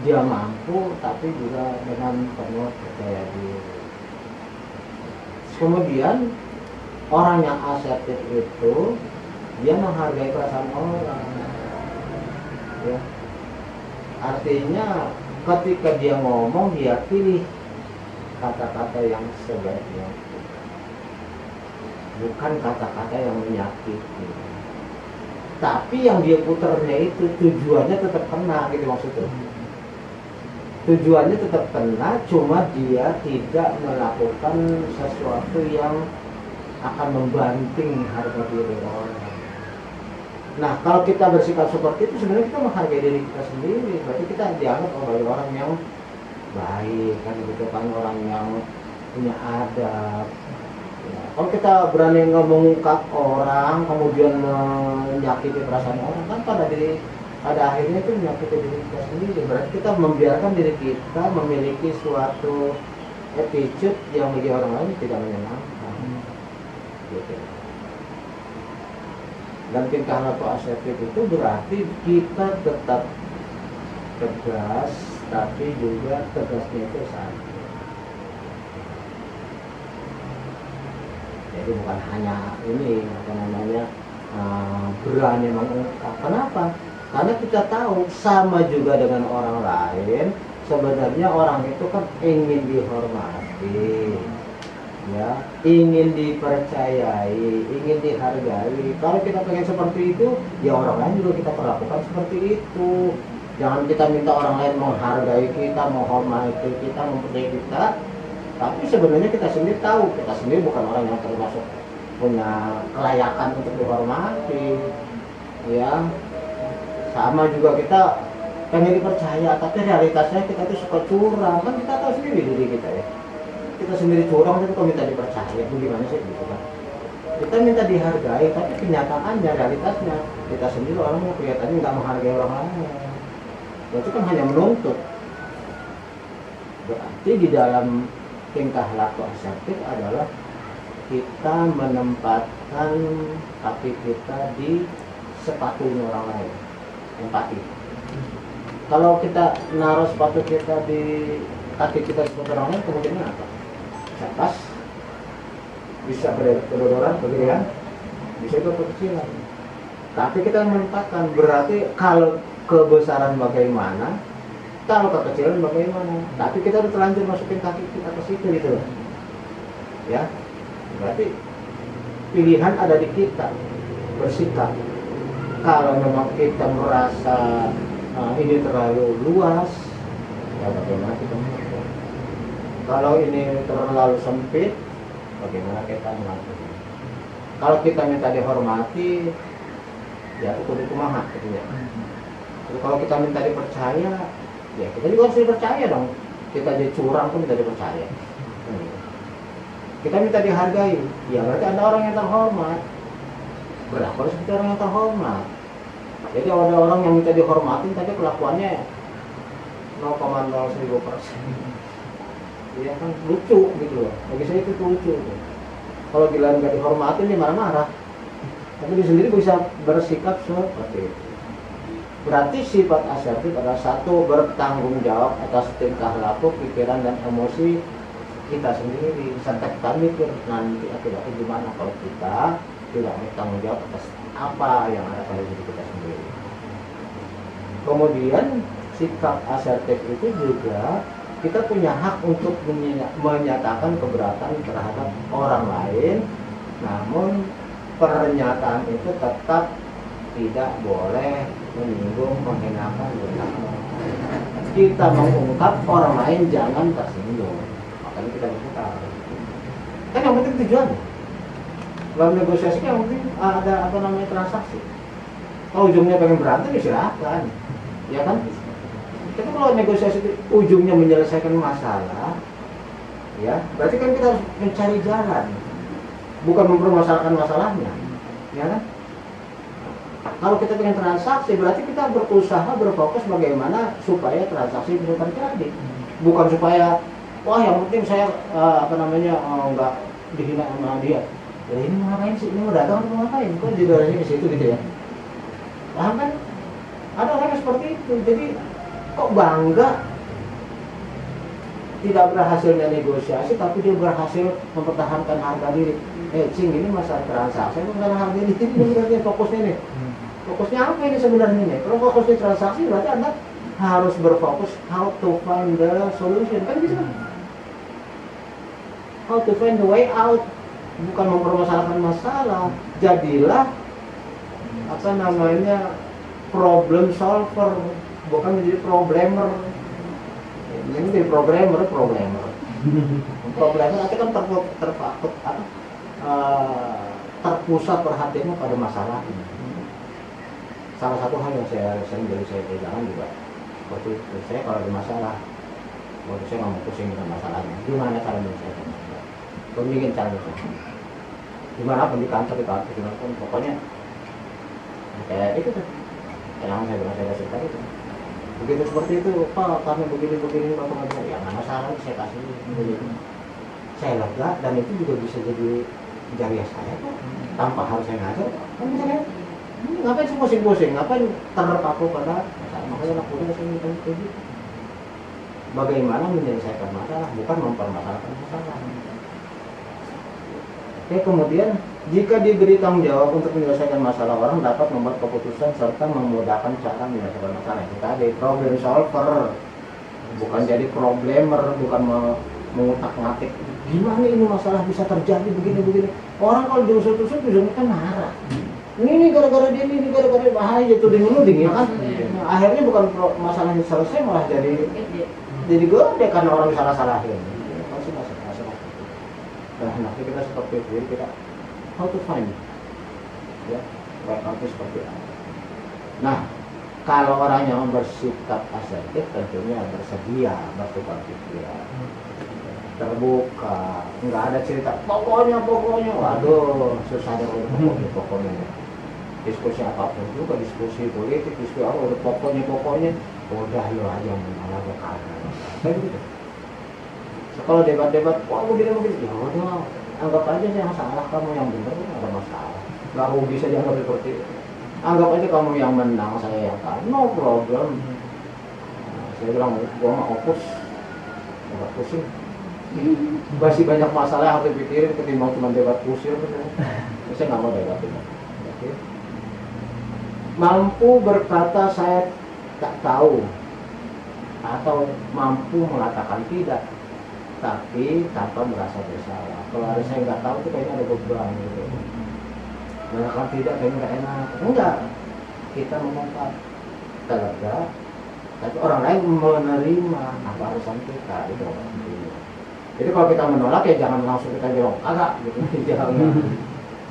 dia mampu, tapi juga dengan penuh percaya diri. Kemudian orang yang asertif itu dia menghargai perasaan orang. Ya. Artinya ketika dia ngomong, dia pilih kata-kata yang sebaiknya, bukan kata-kata yang menyakiti. Tapi yang dia putarnya itu tujuannya tetap kena gitu maksudnya. Tujuannya tetap kena, cuma dia tidak melakukan sesuatu yang akan membanting harga diri orang. Nah, kalau kita bersikap seperti itu sebenarnya kita menghargai diri kita sendiri. Berarti kita dianggap sebagai orang yang baik, kan gitu kan, orang yang punya adab. Ya, kalau kita berani mengungkap orang, kemudian menyakiti perasaan orang, kan pada akhirnya itu menyakiti diri kita sendiri. Berarti kita membiarkan diri kita memiliki suatu attitude yang bagi orang lain tidak menyenangkan. Gitu. Dan tingkah laku asertif itu berarti kita tetap tegas, tapi juga tegasnya itu satu. Jadi bukan hanya ini apa namanya berani mengungkap. Kenapa? Karena kita tahu sama juga dengan orang lain. Sebenarnya orang itu kan ingin dihormati, ya, ingin dipercayai, ingin dihargai. Kalau kita pengen seperti itu, ya orang lain juga kita perlakukan seperti itu. Jangan kita minta orang lain menghargai kita, menghormati kita, mempercayai kita. Tapi sebenarnya kita sendiri tahu, kita sendiri bukan orang yang termasuk punya kelayakan untuk dihormati, ya. Sama juga kita pengen dipercaya, tapi realitasnya kita tuh suka curang. Kan kita tahu sendiri diri kita ya. Kita sendiri curang, tapi kok minta dipercaya, gimana sih gitu kan? Kita minta dihargai, tapi kenyataannya, realitasnya kita sendiri orang yang kelihatannya nggak menghargai orang lain. Berarti kan hanya menuntut. Berarti di dalam tingkah laku asertif adalah kita menempatkan kaki kita di sepatunya orang lain, empati. Kalau kita naruh sepatu kita di kaki kita sepatu orang lain, kemungkinan apa? Bisa pas, bisa kedodoran, kegedean, bisa juga kekecilan. Tapi kita menempatkan, berarti kalau kebesaran bagaimana, kalau kekecilan bagaimana. Tapi kita udah terlanjur masukin kaki kita ke situ gitu loh. Ya, berarti pilihan ada di kita bersikap. Kalau memang kita merasa ini terlalu luas, ya bagaimana kita mengatur. Kalau ini terlalu sempit, bagaimana kita mengatur. Kalau kita minta dihormati, ya itu kumaha gitu ya. Kalau kita minta dipercaya, ya kita juga harus dipercaya dong. Kita jadi curang pun minta dipercaya. Kita minta dihargai, ya berarti ada orang yang terhormat. Berapa harus kita orang yang terhormat? Jadi ada orang yang minta dihormatin, tapi kelakuannya 0,01%. Ya kan lucu gitu loh. Bagi saya itu lucu. Kalau gila nggak dihormatin dia marah-marah. Tapi dia sendiri bisa bersikap seperti itu. Berarti sifat asertif adalah satu, bertanggung jawab atas tingkah laku, pikiran dan emosi kita sendiri. Serta kita mikir nanti akibatnya gimana kalau kita tidak bertanggung jawab atas apa yang ada pada diri kita sendiri. Kemudian sikap asertif itu juga kita punya hak untuk menyatakan keberatan terhadap orang lain, namun pernyataan itu tetap tidak boleh menyinggung, menghinakan, kita mengungkap orang lain jangan tersinggung. Makanya kita berputar. Kan yang penting tujuannya. Dalam negosiasi yang penting ada apa namanya transaksi. Kalau ujungnya pengen berantem ya silakan, ya kan? Tapi kalau negosiasi itu ujungnya menyelesaikan masalah, ya berarti kan kita harus mencari jalan, bukan mempermasalahkan masalahnya, ya kan? Kalau kita pengen transaksi, berarti kita berusaha berfokus bagaimana supaya transaksi bisa terjadi, bukan supaya wah yang penting saya nggak dihina sama dia. Ya ini mau ngapain sih? Ini mau datang atau mau ngapain? Kok judulnya ke situ gitu ya? Paham kan? Ada orang yang seperti itu. Jadi kok bangga tidak berhasilnya negosiasi, tapi dia berhasil mempertahankan harga diri. Cing, ini masalah transaksi, bukan harga diri. Ini berarti fokusnya nih. Fokusnya apa ini sebenarnya nih? Kalau fokusnya transaksi, berarti Anda harus berfokus how to find the solution. Kan gitu kan? How to find the way out. Bukan mempermasalahkan masalah, jadilah problem solver, bukan menjadi problemer. Ini jadi problemer. Problemer nanti kan terpusat perhatiannya pada masalahnya. Salah satu hal yang saya pegangan juga seperti itu. Saya kalau ada masalah, saya nggak mau pusing dengan masalahnya. Gimana cara menyelesaikan masalah? Pembikin cara Gimana pun di kantor gimana pun pokoknya kayak itu tuh yang saya bilang saya cerita itu. Begitu seperti itu, Pak kami begini Bapak nggak bisa, ya nggak masalah saya kasih begini. Saya lega dan itu juga bisa jadi jariah saya kok tanpa harus saya ngajar kan bisa kan. Ngapain sih pusing-pusing, ngapain terpaku pada masalah, makanya anak muda saya minta kayak gitu. Bagaimana menyelesaikan masalah, bukan mempermasalahkan masalah. Oke, kemudian jika diberi tanggung jawab untuk menyelesaikan masalah, orang dapat membuat keputusan serta memudahkan cara menyelesaikan masalah. Itu tadi problem solver, bukan jadi problemer, bukan mengutak-ngatik. Gimana ini masalah bisa terjadi begini? Orang kalau diusut-usut ujungnya kan marah. Ini gara-gara dia, ini gara-gara bahaya itu menuding ya kan. Nah, akhirnya bukan masalahnya selesai malah jadi gede karena orang salah-salahin. Pasti masalah. Nah, nanti kita seperti itu, jadi kita how to find ya, right now itu seperti apa. Nah, kalau orang yang bersikap asertif tentunya bersedia bertukar pikiran, terbuka, nggak ada cerita pokoknya, waduh susah deh udah pokoknya. Diskusi apapun juga, diskusi politik, diskusi apa udah pokoknya, udah lo aja malah berkawan. Kayak gitu. Kalau debat-debat, wah begini, ya udah anggap aja yang salah, kamu yang benar, nggak ada masalah. Nggak rugi saja anggap seperti itu. Anggap aja kamu yang menang, saya yang kalah, no problem. Nah, saya bilang, gua mah opus, nggak pusing. Masih banyak masalah yang harus dipikirin ketimbang cuma debat kusir. Saya nggak mau debat itu. Oke. Mampu berkata saya tak tahu atau mampu mengatakan tidak, tapi tanpa merasa bersalah. Kalau hari saya nggak tahu itu kayaknya ada beban gitu. Mengatakan tidak kayaknya nggak enak. Enggak. Kita mengungkap lega, tapi orang lain menerima apa alasan kita itu. Jadi kalau kita menolak ya jangan langsung kita bilang agak gitu. Jangan.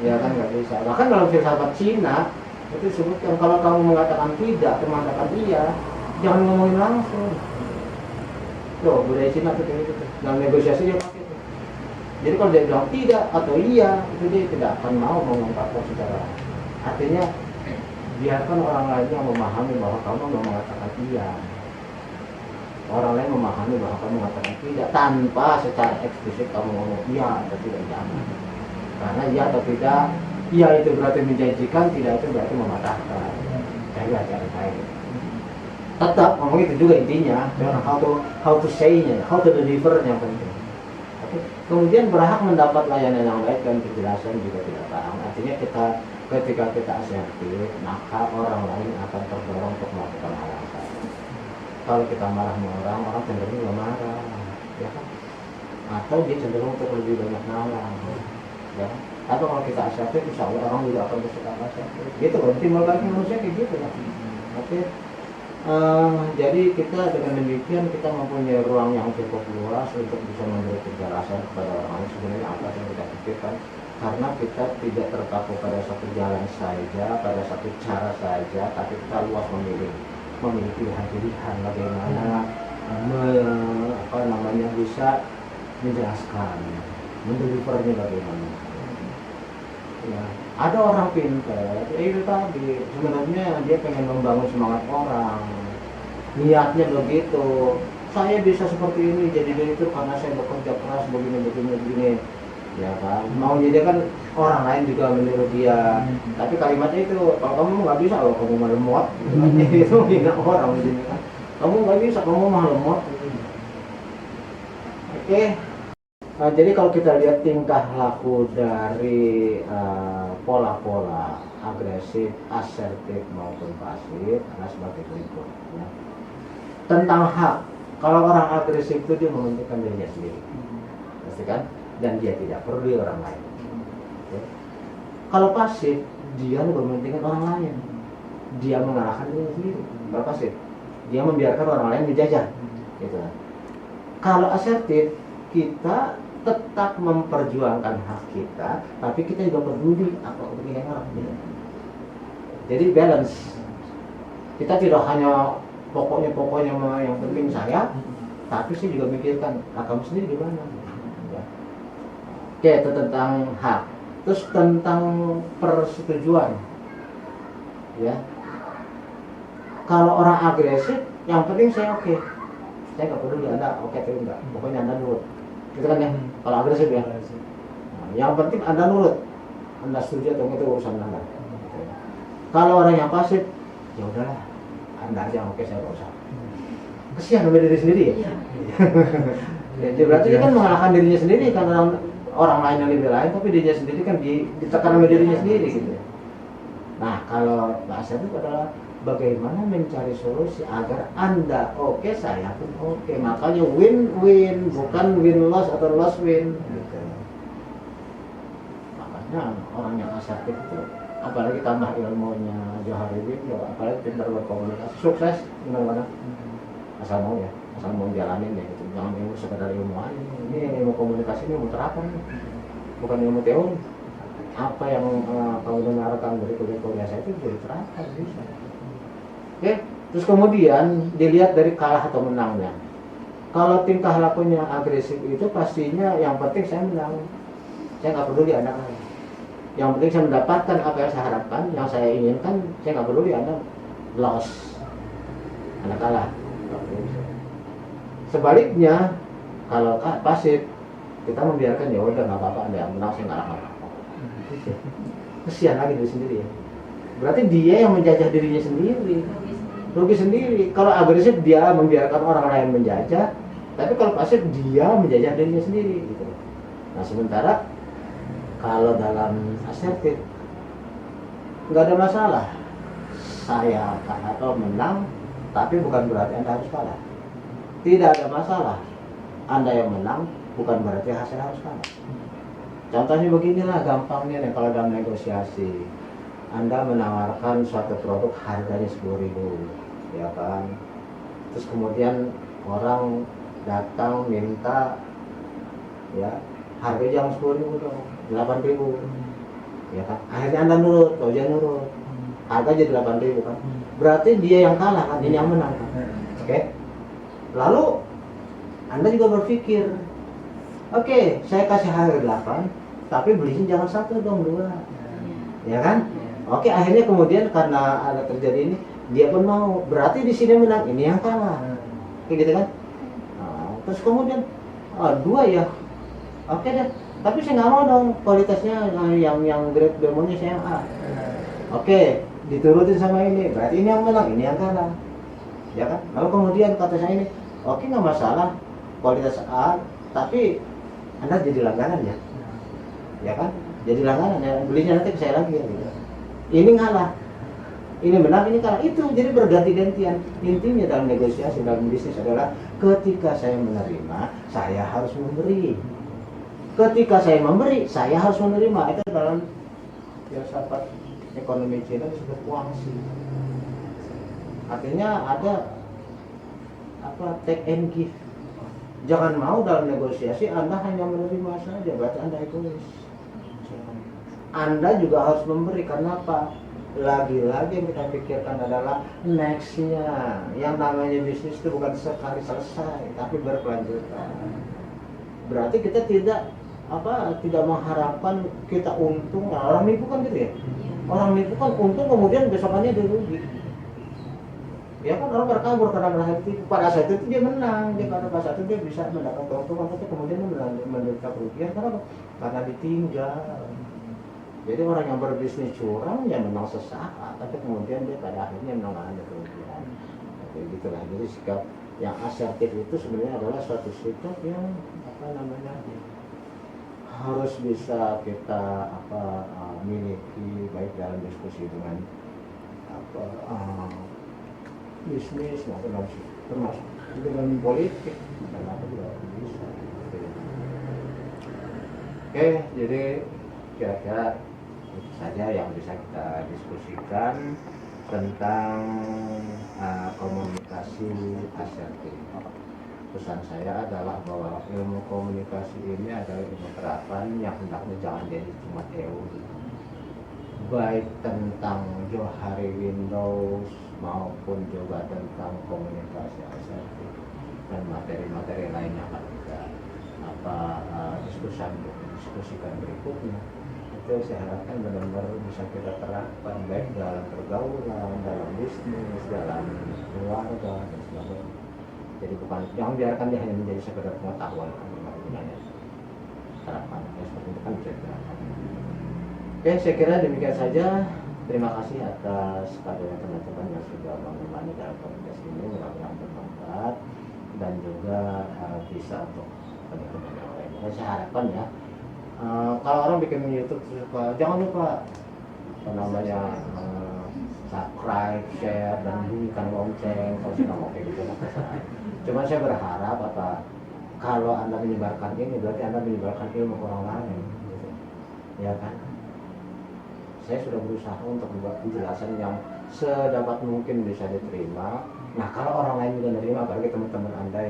Ya kan nggak bisa. Bahkan dalam filsafat Cina itu disebutkan kalau kamu mengatakan tidak, mengatakan iya, jangan ngomongin langsung. Loh, budaya Cina itu kayak gitu. Dalam negosiasi dia pakai itu. Jadi kalau dia bilang tidak atau iya, itu dia tidak akan mau mengungkapkan secara. Artinya biarkan orang lain yang memahami bahwa kamu mau mengatakan iya. Orang lain memahami bahwa kamu mengatakan tidak tanpa secara eksplisit kamu ngomong iya atau tidak, jangan. Karena iya atau tidak, iya itu berarti menjanjikan, tidak itu berarti mematahkan. Saya ajaran saya. Tetap ngomong itu juga intinya, how to say-nya, how to deliver yang penting. Oke. Kemudian berhak mendapat layanan yang baik dan penjelasan juga tidak kurang. Artinya ketika kita asertif, maka orang lain akan terdorong untuk melakukan hal yang sama. Kalau kita marah sama orang cenderung nggak marah, ya kan? Atau dia cenderung untuk lebih banyak marah, ya kan? Atau kalau kita asertif, insya Allah orang juga akan bersikap asertif. Gitu loh, timbul lagi manusia kayak gitu ya. Oke. Jadi kita dengan demikian kita mempunyai ruang yang cukup luas untuk bisa memberi penjelasan kepada orang lain sebenarnya apa yang kita pikirkan, karena kita tidak terpaku pada satu jalan saja, pada satu cara saja, tapi kita luas memiliki pilihan bagaimana bisa menjelaskan, mendelivernya bagaimana. Ya, ada orang pintar, itu tadi sebenarnya dia pengen membangun semangat orang, niatnya begitu. Saya bisa seperti ini jadi itu karena saya bekerja keras begini, ya kan. Mau jadi kan orang lain juga meniru dia. Tapi kalimatnya itu, kalau kamu nggak bisa, kamu mah lemot, itu hina orang jadi kan. Kamu nggak bisa, kamu mah lemot. Oke. Nah, jadi kalau kita lihat tingkah laku dari pola-pola agresif, asertif maupun pasif adalah sebagai berikut. Ya. Tentang hak, kalau orang agresif itu dia mementingkan dirinya sendiri, pasti kan? Dan dia tidak peduli orang lain. Ya. Kalau pasif, dia mementingkan orang lain, dia mengalahkan dirinya sendiri. Kalau pasif, dia membiarkan orang lain menjajah. Gitu. Kalau asertif, kita tetap memperjuangkan hak kita, tapi kita juga peduli apa kepentingan orang. Jadi balance. Kita tidak hanya pokoknya yang penting saya, tapi saya juga mikirkan kamu sendiri gimana. Ya. Oke, itu tentang hak. Terus tentang persetujuan, ya. Kalau orang agresif, yang penting saya oke. Saya nggak peduli Anda oke atau enggak. Pokoknya Anda nurut. Gitu kan ya? Kalau agresif ya. Nah, yang penting Anda nurut. Anda setuju atau enggak itu urusan Anda. Gitu ya. Kalau orang yang pasif, ya udahlah. Anda aja oke, saya nggak usah. Kesian sama diri sendiri ya. Ya, berarti dia kan mengalahkan dirinya sendiri karena orang lain yang lebih lain, tapi dirinya sendiri kan ditekan sama dirinya sendiri gitu. Nah, kalau bahasa itu adalah bagaimana mencari solusi agar Anda oke, saya pun oke. Makanya win-win, bukan win-loss atau loss-win gitu. Makanya orang yang asertif itu, apalagi tambah ilmunya Johari Windo, apalagi pintar berkomunikasi, sukses gimana-mana. Asal mau ya, asal mau jalanin ya gitu. Jangan ilmu sekedar ilmu aja. Ini ilmu komunikasi, ini ilmu terapan, bukan ilmu teori. Apa yang kamu dengarkan dari kuliah-kuliah saya itu jadi terapan bisa. Oke, terus kemudian dilihat dari kalah atau menangnya. Kalau tingkah lakunya agresif itu pastinya yang penting saya menang. Saya nggak peduli Anda kalah. Yang penting saya mendapatkan apa yang saya harapkan, yang saya inginkan. Saya nggak peduli Anda loss, Anda kalah. Sebaliknya, kalau pasif, kita membiarkan ya udah nggak apa-apa, Anda yang menang, saya nggak apa-apa. Kesian lagi diri sendiri ya. Berarti dia yang menjajah dirinya sendiri, rugi sendiri. Kalau agresif dia membiarkan orang lain menjajah, tapi kalau pasif dia menjajah dirinya sendiri gitu. Nah sementara kalau dalam asertif nggak ada masalah, saya kalah atau menang, tapi bukan berarti Anda harus kalah. Tidak ada masalah, Anda yang menang bukan berarti hasil harus kalah. Contohnya beginilah gampangnya nih, kalau dalam negosiasi Anda menawarkan suatu produk harganya 10.000, ya kan? Terus kemudian orang datang minta ya harga jangan 10.000 dong, 8.000, ya kan? Akhirnya Anda nurut, kalau dia nurut, harga jadi 8.000 kan? Berarti dia yang kalah kan, ini yang menang kan? Oke? Lalu Anda juga berpikir, oke, saya kasih harga 8, tapi belinya jangan 1 dong, 2. Ya kan? Oke, akhirnya kemudian karena ada terjadi ini, dia pun mau. Berarti di sini menang, ini yang kalah. Kayak gitu kan? Nah, terus kemudian 2 ya. Oke deh. Tapi saya nggak mau dong kualitasnya yang grade demonya saya yang A. Oke, diturutin sama ini. Berarti ini yang menang, ini yang kalah. Ya kan? Lalu kemudian kata saya ini, oke nggak masalah kualitas A, tapi Anda jadi langganan ya. Ya kan? Jadi langganan ya, belinya nanti ke saya lagi ya gitu. Ini ngalah, ini menang, ini kalah. Itu jadi berganti-gantian. Intinya dalam negosiasi, dalam bisnis adalah ketika saya menerima, saya harus memberi. Ketika saya memberi, saya harus menerima. Itu dalam filsafat ekonomi Cina disebut wangsi. Artinya ada take and give. Jangan mau dalam negosiasi Anda hanya menerima saja, berarti Anda egois. Anda juga harus memberi. Kenapa? Lagi-lagi yang kita pikirkan adalah next-nya. Yang namanya bisnis itu bukan sekali selesai, tapi berkelanjutan. Berarti kita tidak mengharapkan kita untung. Nah, orang nipu kan gitu ya. Orang nipu kan untung kemudian besokannya dia rugi. Ya kan orang berkabur karena merasa itu. Pada saat itu dia menang. Dia pada saat itu dia bisa mendapat keuntungan, tapi kemudian menderita kerugian. Kenapa? Karena ditinggal. Jadi orang yang berbisnis curang ya menang sesaat, tapi kemudian dia pada akhirnya mengalami kerugian. Jadi gitulah. Jadi sikap yang asertif itu sebenarnya adalah suatu sikap yang harus bisa kita miliki, baik dalam diskusi dengan bisnis maupun termasuk dengan politik dan apa juga bisa. Oke, jadi kira-kira itu saja yang bisa kita diskusikan tentang komunikasi asertif. Pesan saya adalah bahwa ilmu komunikasi ini adalah ilmu terapan yang hendaknya jangan jadi cuma teori. Baik tentang Johari Windows maupun juga tentang komunikasi asertif dan materi-materi lainnya akan kita diskusikan berikutnya. itu saya harapkan benar-benar bisa kita terapkan baik dalam pergaulan, dalam bisnis, dalam keluarga dan sebagainya. Jadi bukan, jangan biarkan dia hanya menjadi sekedar pengetahuan gunanya. Harapannya seperti itu kan bisa diterapkan. Oke, saya kira demikian saja. Terima kasih atas kepada teman-teman yang sudah menemani dalam podcast ini, mudah-mudahan bermanfaat dan juga bisa untuk teman-teman yang lain. Dan saya harapkan ya, kalau orang bikin YouTube suka, jangan lupa apa namanya subscribe, share dan bunyikan lonceng. Kalau sudah mau kayak gitu, cuma saya berharap kalau Anda menyebarkan ini berarti Anda menyebarkan ilmu ke orang lain, gitu. Ya kan? Saya sudah berusaha untuk membuat penjelasan yang sedapat mungkin bisa diterima. Nah, kalau orang lain juga menerima, apalagi teman-teman Anda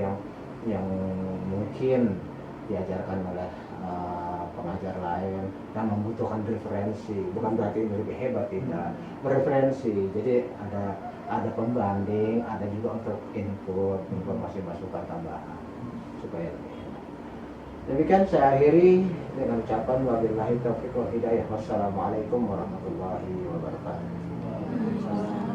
yang mungkin diajarkan oleh pengajar lain dan membutuhkan referensi, bukan berarti ini lebih hebat, tidak, referensi. Jadi ada pembanding, ada juga untuk input, informasi masukan tambahan supaya lebih hebat. Demikian saya akhiri dengan ucapan wabillahi taufiq wal hidayah. Wassalamualaikum warahmatullahi wabarakatuh.